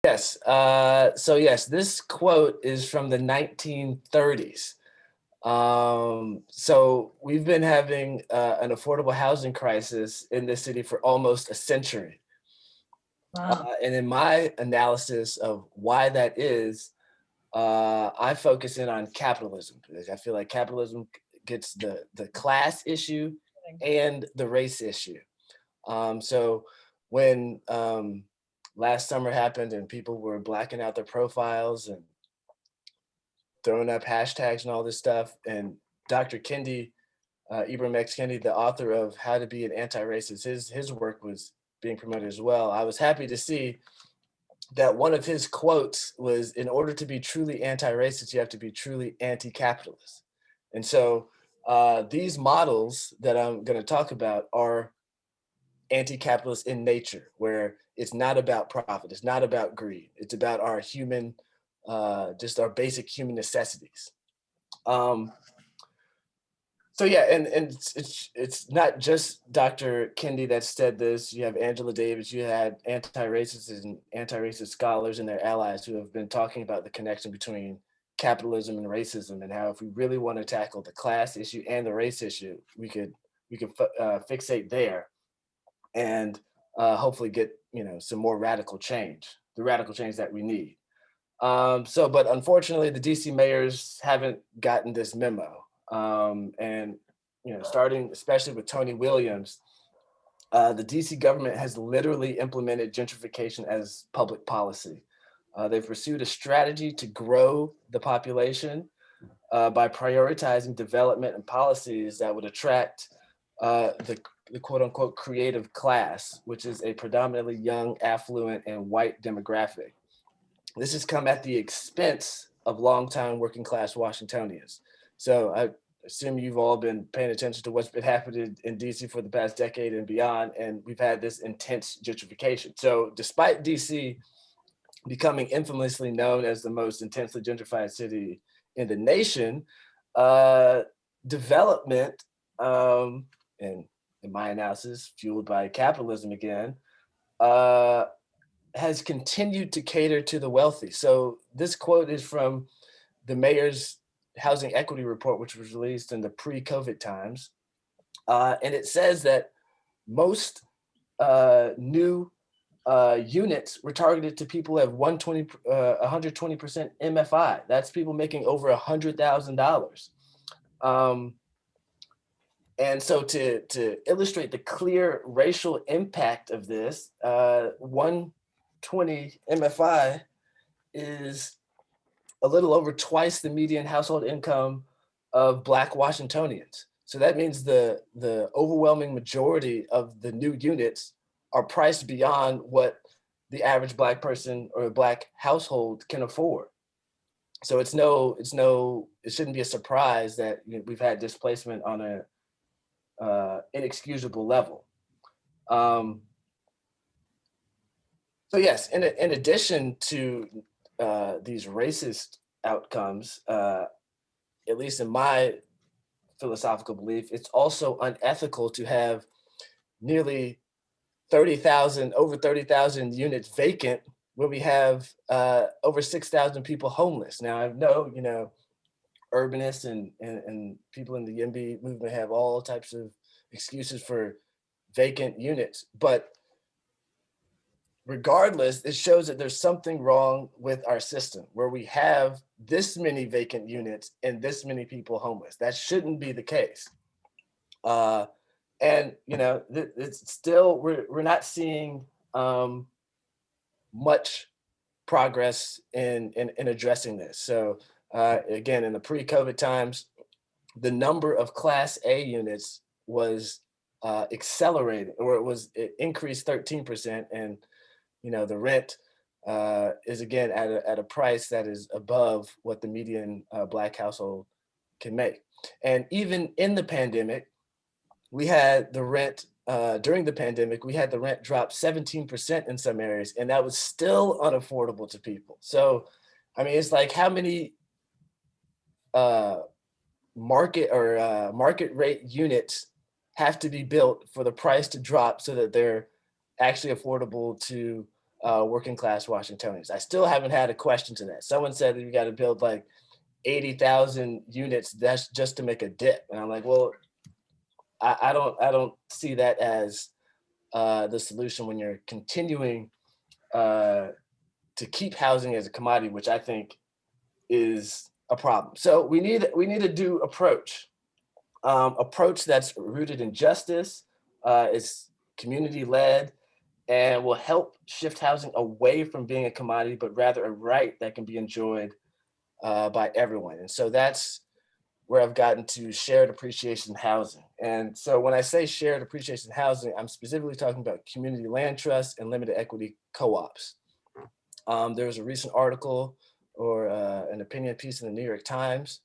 Yes. So yes, this quote is from the 1930s. So we've been having an affordable housing crisis in this city for almost a century. Wow. And in my analysis of why that is, I focus in on capitalism because I feel like capitalism gets the class issue and the race issue. So when last summer happened and people were blacking out their profiles and throwing up hashtags and all this stuff, and Dr. Kendi, Ibram X. Kendi, the author of How to Be an Anti-Racist, his work was being promoted as well. I was happy to see that one of his quotes was, "In order to be truly anti-racist, you have to be truly anti-capitalist." And so these models that I'm going to talk about are anti-capitalist in nature, where it's not about profit, it's not about greed, it's about our human, just our basic human necessities. Um, so yeah, and it's not just Dr. Kendi that said this. You have Angela Davis, you had anti-racists and anti-racist scholars and their allies who have been talking about the connection between capitalism and racism, and how if we really want to tackle the class issue and the race issue, we could fixate there and hopefully get some more radical change, the radical change that we need. But unfortunately, the DC mayors haven't gotten this memo, and starting especially with Tony Williams, the DC government has literally implemented gentrification as public policy. They've pursued a strategy to grow the population by prioritizing development and policies that would attract the quote unquote creative class, which is a predominantly young, affluent, and white demographic. This has come at the expense of longtime working class Washingtonians. So I assume you've all been paying attention to what's been happening in DC for the past decade and beyond, and we've had this intense gentrification. So despite DC becoming infamously known as the most intensely gentrified city in the nation, uh, development, and in my analysis, fueled by capitalism again, uh, has continued to cater to the wealthy. So this quote is from the mayor's housing equity report, which was released in the pre-COVID times. And it says that most new units were targeted to people who have 120% MFI. That's people making over $100,000. Um, and so to illustrate the clear racial impact of this, 120 MFI is a little over twice the median household income of Black Washingtonians. So that means the overwhelming majority of the new units are priced beyond what the average Black person or a Black household can afford. So it shouldn't be a surprise that we've had displacement on a inexcusable level. Um, so yes, in addition to these racist outcomes, at least in my philosophical belief, it's also unethical to have nearly 30,000, over 30,000 units vacant when we have over 6,000 people homeless. Now, I know, urbanists and people in the YIMBY movement have all types of excuses for vacant units, but regardless, it shows that there's something wrong with our system where we have this many vacant units and this many people homeless. That shouldn't be the case. Uh, and it's still we're not seeing much progress in addressing this. So again, in the pre-COVID times, the number of Class A units was accelerated, or it increased 13%, and the rent is again at a price that is above what the median Black household can make. And even in the pandemic, we had the rent during the pandemic, we had the rent drop 17% in some areas, and that was still unaffordable to people. So, I mean, it's like how many uh, market rate units have to be built for the price to drop so that they're actually affordable to working class Washingtonians. I still haven't had a question to that. Someone said that you got to build like 80,000 units that's just to make a dip, and I'm like, well, I don't see that as the solution when you're continuing to keep housing as a commodity, which I think is a problem. So we need a new approach that's rooted in justice, is community led, and will help shift housing away from being a commodity, but rather a right that can be enjoyed by everyone. And so that's where I've gotten to shared appreciation housing. And so when I say shared appreciation housing, I'm specifically talking about community land trusts and limited equity co-ops. There was a recent article or an opinion piece in the New York Times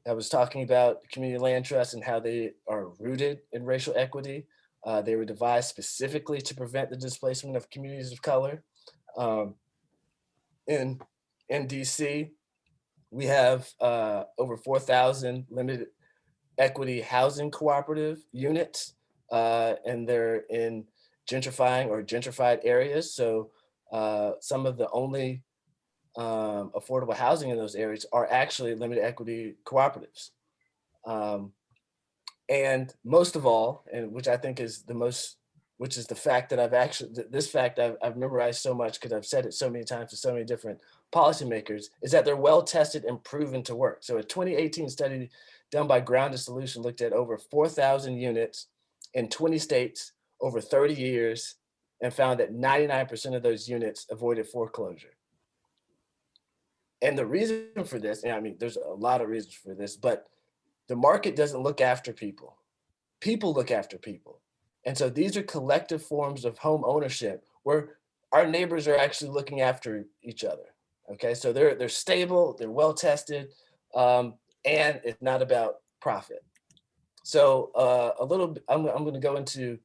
that was talking about community land trusts and how they are rooted in racial equity. They were devised specifically to prevent the displacement of communities of color. Um, in in DC, we have over 4,000 limited equity housing cooperative units, and they're in gentrifying or gentrified areas. So some of the only affordable housing in those areas are actually limited equity cooperatives. Um, and most of all, and which I think is the most, which is the fact that this fact I've memorized so much because I've said it so many times to so many different policymakers, is that they're well tested and proven to work. So a 2018 study done by Grounded Solution looked at over 4,000 units in 20 states over 30 years and found that 99% of those units avoided foreclosure. And the reason for this, and I mean, there's a lot of reasons for this, but the market doesn't look after people. People look after people. And so these are collective forms of home ownership where our neighbors are actually looking after each other. Okay, so they're stable, they're well tested, and it's not about profit. So I'm going to go into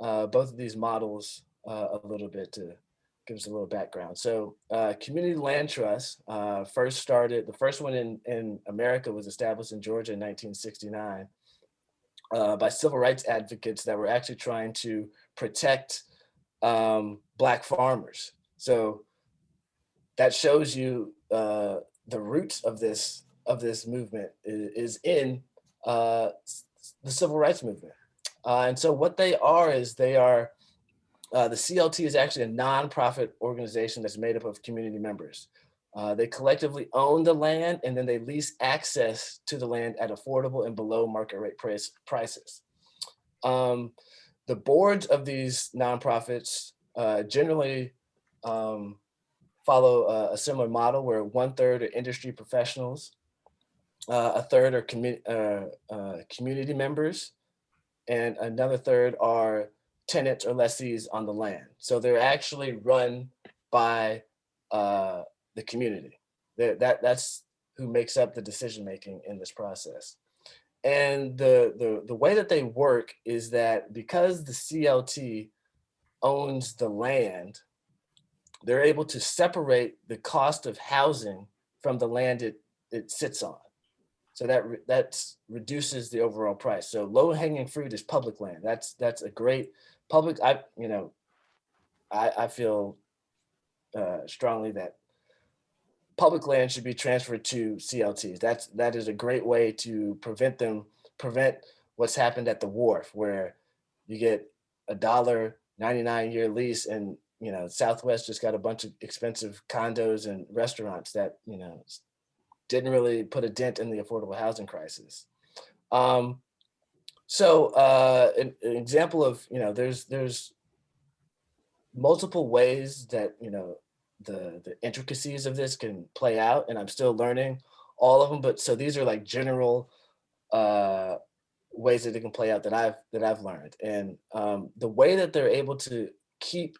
both of these models a little bit to give us a little background. So community land trust the first one in America was established in Georgia in 1969 by civil rights advocates that were actually trying to protect Black farmers. So that shows you the roots of this movement is in the civil rights movement. And so what they are is they are the CLT is actually a nonprofit organization that's made up of community members. They collectively own the land and then they lease access to the land at affordable and below market rate prices. The boards of these nonprofits generally follow a similar model where 1/3 are industry professionals, a third are community members, and another third are tenants or lessees on the land. So they're actually run by the community. That's who makes up the decision making in this process. And the way that they work is that because the CLT owns the land, they're able to separate the cost of housing from the land it sits on. So that reduces the overall price. So low hanging fruit is public land. That's a great public. I feel strongly that public land should be transferred to CLTs. That is a great way to prevent what's happened at the wharf, where you get $1.99 year lease, and Southwest just got a bunch of expensive condos and restaurants that didn't really put a dent in the affordable housing crisis. So an example of there's multiple ways that the intricacies of this can play out, and I'm still learning all of them. But so these are like general ways that it can play out that I've learned, and the way that they're able to keep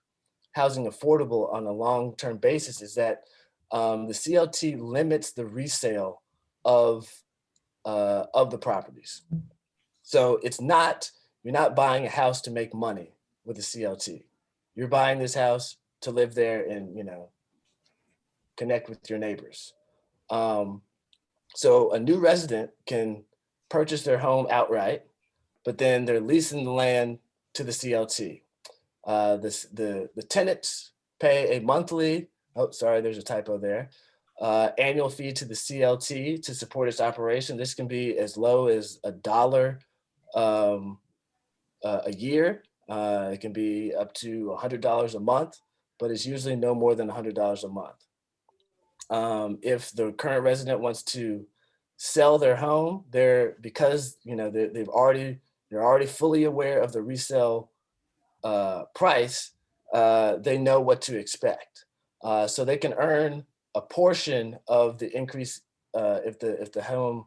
housing affordable on a long-term basis is that the CLT limits the resale of the properties. So you're not buying a house to make money with a CLT. You're buying this house to live there and connect with your neighbors. So a new resident can purchase their home outright, but then they're leasing the land to the CLT. The tenants pay a monthly, oh, sorry, there's a typo there, annual fee to the CLT to support its operation. This can be as low as $1 a year. It can be up to $100 a month, but it's usually no more than $100 a month. If the current resident wants to sell their home, because they're already fully aware of the resale price. They know what to expect, so they can earn a portion of the increase if the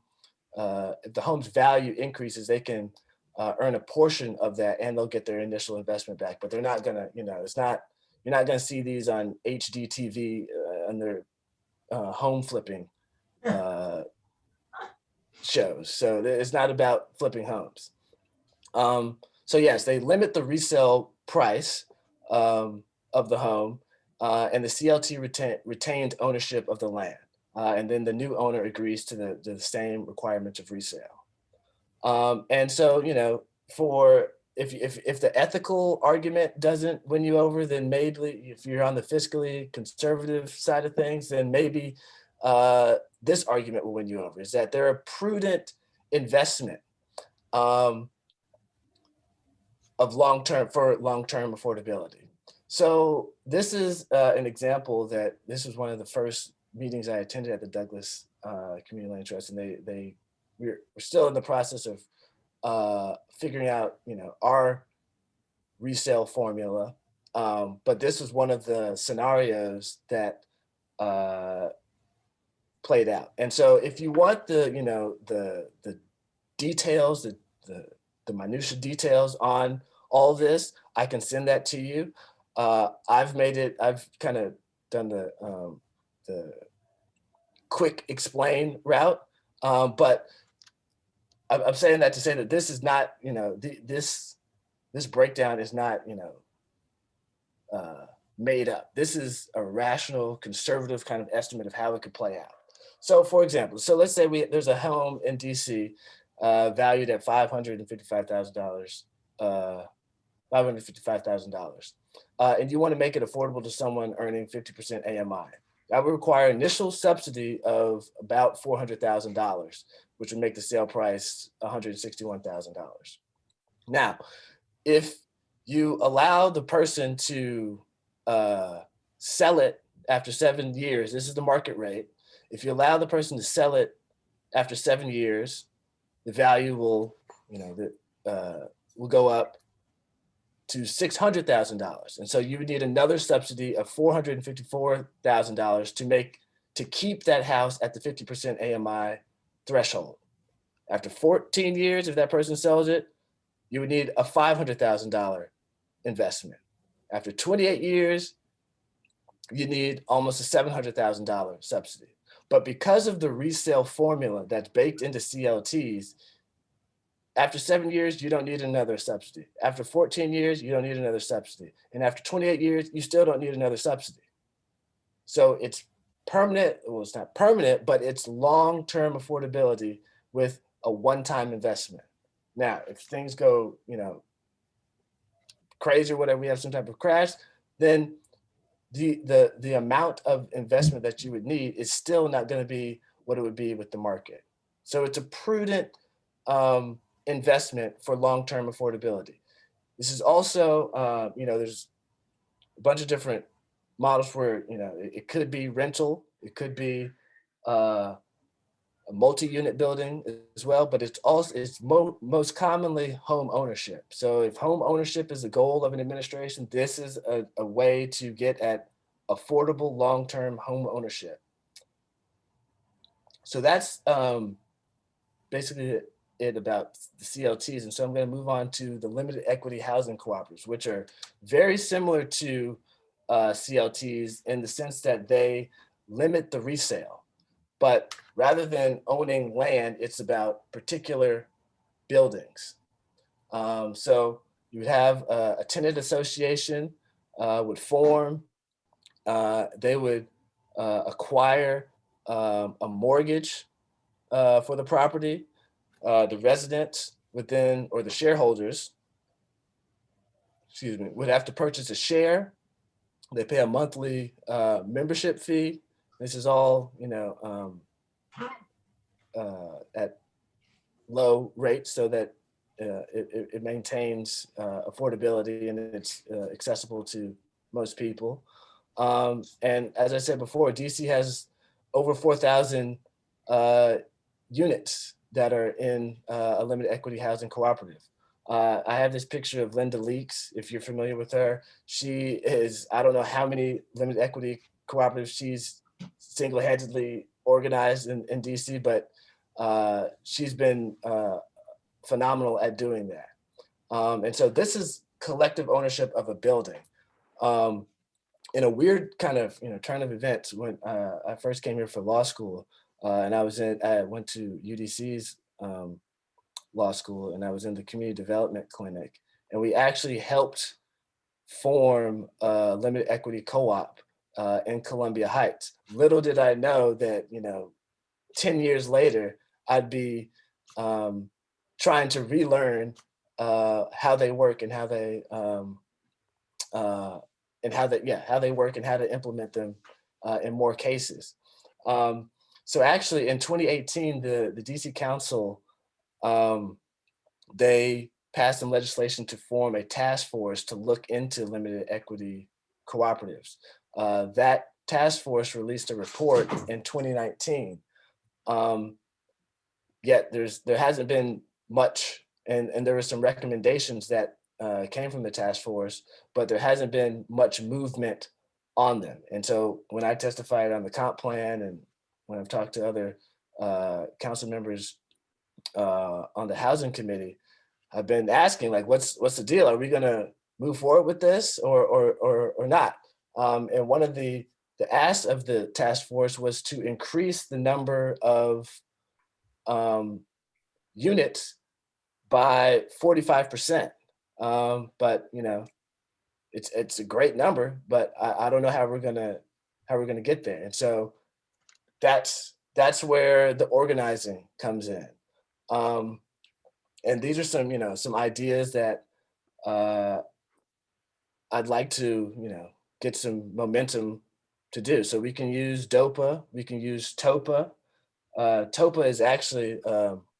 home's value increases. They can earn a portion of that, and they'll get their initial investment back. But they're not gonna, it's not you're not gonna see these on HDTV on their home flipping shows. So it's not about flipping homes. So yes, they limit the resale price of the home, and the CLT retained ownership of the land, and then the new owner agrees to the same requirements of resale. And so, for if the ethical argument doesn't win you over, then maybe if you're on the fiscally conservative side of things, then maybe this argument will win you over, is that they're a prudent investment of long-term affordability. So this is an example that this was one of the first meetings I attended at the Douglas Community Land Trust, and we're still in the process of figuring out, our resale formula. But this was one of the scenarios that played out. And so if you want the details, the minutia details on all this, I can send that to you. I've kind of done the quick explain route, but I'm saying that to say that this is not, this breakdown is not, made up. This is a rational, conservative kind of estimate of how it could play out. So for example, let's say there's a home in DC valued at $555,000, and you want to make it affordable to someone earning 50% AMI. That would require initial subsidy of about $400,000, which would make the sale price $161,000. Now, if you allow the person to sell it after 7 years, this is the market rate. If you allow the person to sell it after 7 years, the value will, will go up to $600,000. And so you would need another subsidy of $454,000 to keep that house at the 50% AMI threshold. After 14 years, if that person sells it, you would need a $500,000 investment. After 28 years, you need almost a $700,000 subsidy. But because of the resale formula that's baked into CLTs, after 7 years, you don't need another subsidy. After 14 years, you don't need another subsidy. And after 28 years, you still don't need another subsidy. So it's permanent. Well, it's not permanent, but it's long-term affordability with a one-time investment. Now, if things go, crazy or whatever, we have some type of crash, then the amount of investment that you would need is still not going to be what it would be with the market. So it's a prudent investment for long-term affordability. This is also, there's a bunch of different models where, it could be rental, it could be a multi-unit building as well, but it's most commonly home ownership. So if home ownership is the goal of an administration, this is a way to get at affordable long-term home ownership. So that's basically it about the CLTs. And so I'm going to move on to the limited equity housing cooperatives, which are very similar to CLTs in the sense that they limit the resale. But rather than owning land, it's about particular buildings. So you would have a tenant association would form. They would acquire a mortgage for the property. The residents or the shareholders, would have to purchase a share They pay a monthly membership fee. This is all, at low rates so that it maintains affordability and it's accessible to most people. And as I said before, DC has over 4,000 uh, units that are in a limited equity housing cooperative. I have this picture of Linda Leaks, if you're familiar with her. She is, I don't know how many limited equity cooperatives she's single-handedly organized in DC, but she's been phenomenal at doing that. And so this is collective ownership of a building. Um, in a weird kind of turn of events, when I first came here for law school, and I went to UDC's law school, and I was in the community development clinic, and we actually helped form a limited equity co-op in Columbia Heights. Little did I know that 10 years later, I'd be trying to relearn how they work and how they work and how to implement them in more cases. So actually in 2018, the DC Council, um, they passed some legislation to form a task force to look into limited equity cooperatives. That task force released a report in 2019. Um, Yet there hasn't been much, and there were some recommendations that came from the task force, but there hasn't been much movement on them. And so when I testified on the comp plan, and when I've talked to other council members on the housing committee, I've been asking, like, what's the deal? Are we going to move forward with this or not? And one of the asks of the task force was to increase the number of um, units by 45%. But it's a great number, but I don't know how we're gonna get there. And so that's where the organizing comes in. Um, and these are some ideas that uh, I'd like to get some momentum to do. So we can use DOPA, we can use TOPA. TOPA is actually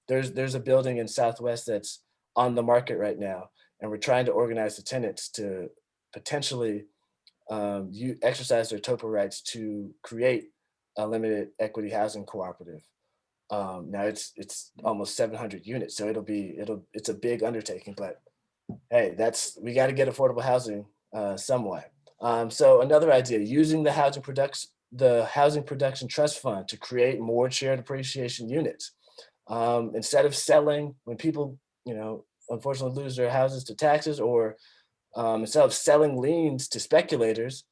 there's a building in Southwest that's on the market right now, and we're trying to organize the tenants to potentially exercise their TOPA rights to create a limited equity housing cooperative. Now it's almost 700 units, so it's a big undertaking, but hey, we got to get affordable housing some way. So another idea, using the housing production trust fund to create more shared appreciation units. Instead of selling, when people, unfortunately lose their houses to taxes, or instead of selling liens to speculators,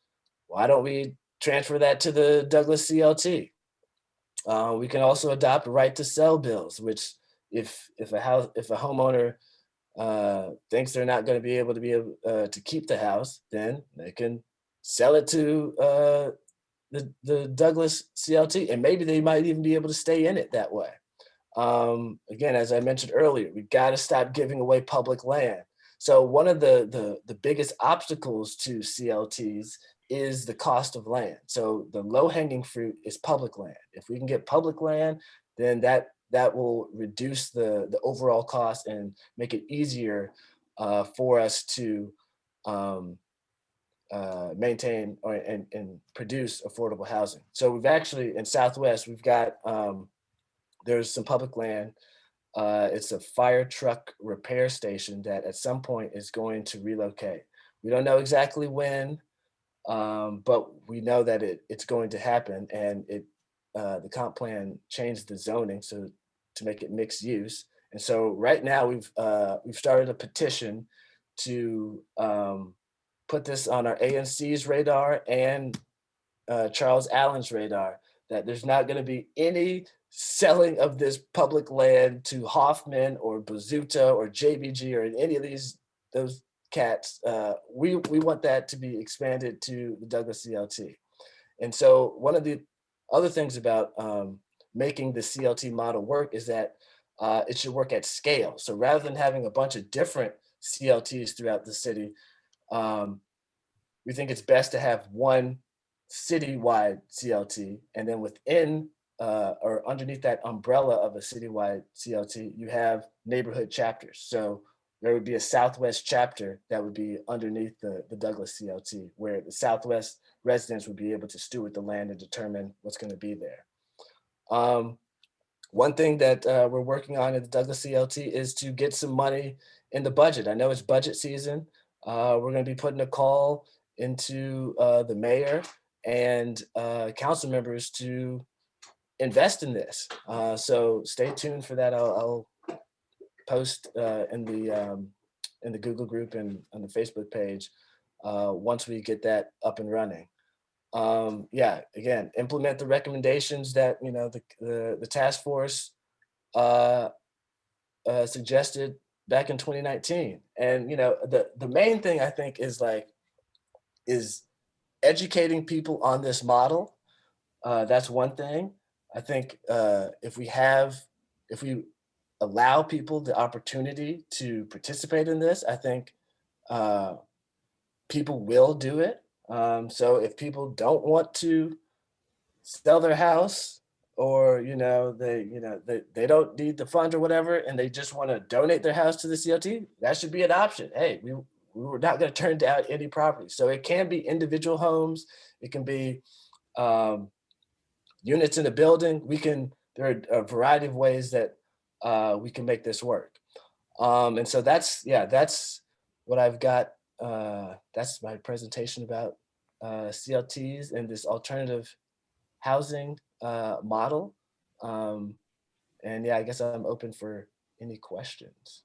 why don't we transfer that to the Douglas CLT? We can also adopt right to sell bills, which if a homeowner thinks they're not going to be able to keep the house, then they can sell it to the Douglas CLT, and maybe they might even be able to stay in it that way. Again, as I mentioned earlier, we got to stop giving away public land. So one of the biggest obstacles to CLTs is the cost of land. So the low hanging fruit is public land. If we can get public land, then that will reduce the overall cost and make it easier for us to maintain and produce affordable housing. So we've actually, in Southwest, we've got, there's some public land. It's a fire truck repair station that at some point is going to relocate. We don't know exactly when, but we know that it's going to happen, and the comp plan changed the zoning to make it mixed use. And so right now we've started a petition to put this on our ANC's radar and Charles Allen's radar, that there's not going to be any selling of this public land to Hoffman or Bazuta or JBG or any of those cats. We want that to be expanded to the Douglas CLT. And so one of the other things about making the CLT model work is that it should work at scale. So rather than having a bunch of different CLTs throughout the city, um, we think it's best to have one citywide CLT, and then within or underneath that umbrella of a citywide CLT, you have neighborhood chapters. So there would be a Southwest chapter that would be underneath the Douglas CLT, where the Southwest residents would be able to steward the land and determine what's going to be there. One thing that we're working on at the Douglas CLT is to get some money in the budget. I know it's budget season. We're going to be putting a call into the mayor and council members to invest in this. So stay tuned for that. I'll post in the Google group and on the Facebook page once we get that up and running. Yeah, again, implement the recommendations that the task force uh, suggested back in 2019. And the main thing I think is educating people on this model. That's one thing. I think if we allow people the opportunity to participate in this, I think uh, people will do it. So if people don't want to sell their house, or they don't need the funds or whatever, and they just want to donate their house to the CLT, that should be an option. Hey, we were not going to turn down any property. So it can be individual homes, it can be um, units in a building. There are a variety of ways that we can make this work. And so that's what I've got. That's my presentation about CLTs and this alternative housing model. And yeah, I guess I'm open for any questions.